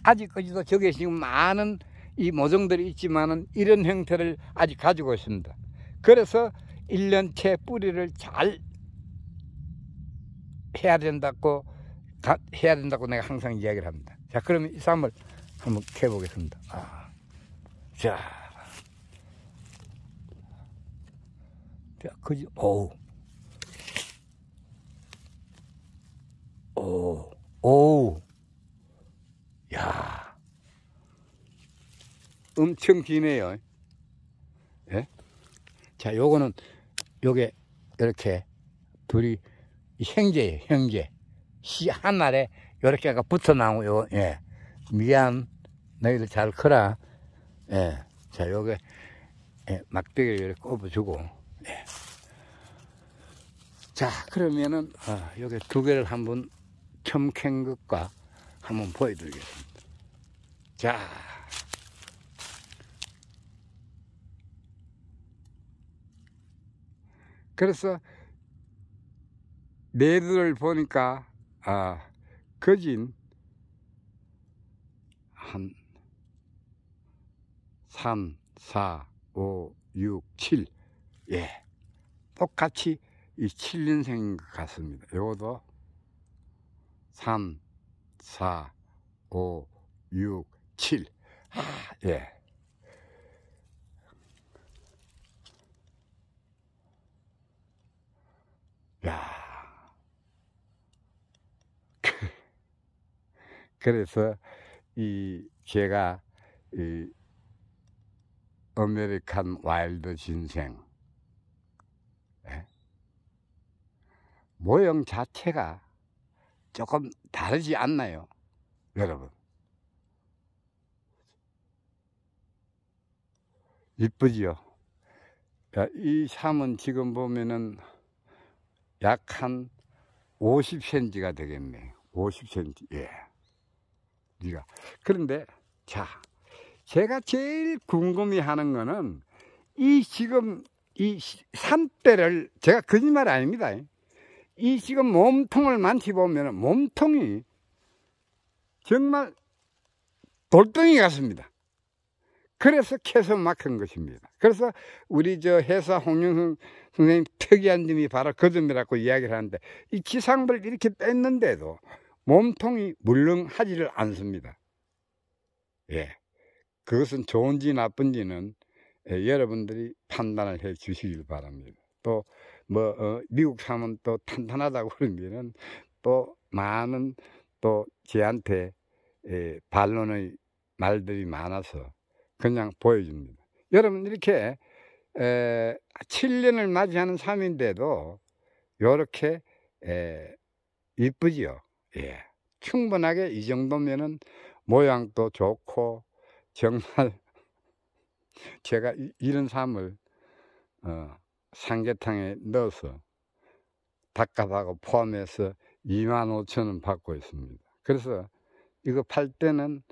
아직까지도 저게 지금 많은 이 모종들이 있지만은 이런 형태를 아직 가지고 있습니다. 그래서 1년째 뿌리를 잘 해야 된다고 내가 항상 이야기를 합니다. 자, 그러면 이 쌈을 한번 캐보겠습니다. 자, 그지? 야, 엄청 기네요. 예? 자, 요거는 요게 이렇게 둘이 형제예요, 형제. 씨 한 알에 요렇게가 붙어 나오고 예. 미안, 너희들 잘 커라. 예. 자, 요게 막대기를 이렇게 꼽아주고. 예. 자, 그러면은 요게 두 개를 한번 처음 캔 것과 한번 보여드리겠습니다. 자, 그래서 매들을 보니까 거진 한 3, 4, 5, 6, 7 예, 똑같이 이 7년생인 것 같습니다. 요것도 3, 4, 5, 6, 7 예. 야, 그래서 제가 아메리칸 와일드 진생 모형 자체가 조금 다르지 않나요, 여러분? 이쁘지요? 이 삶은 지금 보면은 약 한 50cm가 되겠네. 50cm. 예. 네가. 그런데 자, 제가 제일 궁금해하는 거는 지금 이 산대를, 제가 거짓말 아닙니다. 이 지금 몸통을 만져보면 몸통이 정말 돌덩이 같습니다. 그래서 캐서 막힌 것입니다. 그래서 우리 해사 홍영성 선생님 특이한 점이 바로 그 점이라고 이야기를 하는데, 이 지상부를 이렇게 뺐는데도 몸통이 물렁하지를 않습니다. 예. 그것은 좋은지 나쁜지는 여러분들이 판단을 해 주시길 바랍니다. 또 미국 사면 또 탄탄하다고 그러면은 또 많은 또 저한테 반론의 말들이 많아서 그냥 보여줍니다. 여러분, 이렇게 7년을 맞이하는 삶인데도 이렇게 이쁘지요. 예. 충분하게 이 정도면은 모양도 좋고, 정말 제가 이런 삶을 삼계탕에 넣어서 닭값하고 포함해서 25,000원 받고 있습니다. 그래서 이거 팔 때는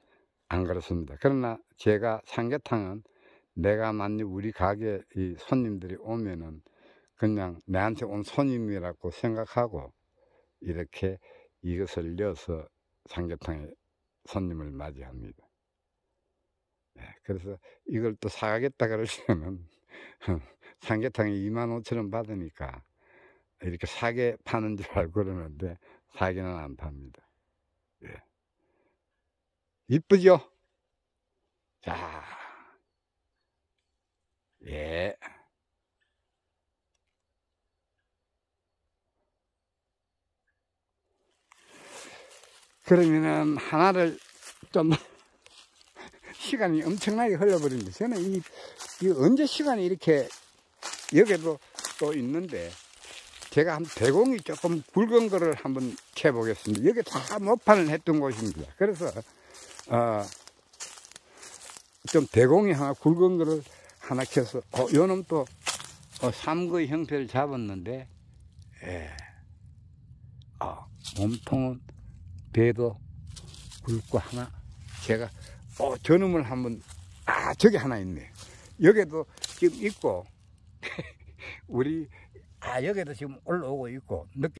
안 그렇습니다. 그러나 제가 삼계탕은 내가 만약 우리 가게 이 손님들이 오면은 그냥 내한테 온 손님이라고 생각하고 이렇게 이것을 넣어서 삼계탕에 손님을 맞이합니다. 네, 그래서 이걸 또 사가겠다 그러시면은 삼계탕에 25,000원 받으니까 이렇게 사게 파는 줄 알고 그러는데 사기는 안 팝니다. 예. 이쁘죠? 자, 예. 그러면은 하나를 좀 시간이 엄청나게 흘러버립니다. 저는 이 언제 시간이 이렇게, 여기도 또 있는데 제가 한 대공이 조금 굵은 거를 한번 캐보겠습니다. 여기 다 모판을 했던 곳입니다. 그래서 좀 대공이 하나 굵은 거를 하나 캐서 요놈 또 삼거의 형태를 잡았는데, 예. 몸통은 배도 굵고 하나, 제가 저놈을 한번, 저기 하나 있네. 여기도 지금 있고 우리 여기도 지금 올라오고 있고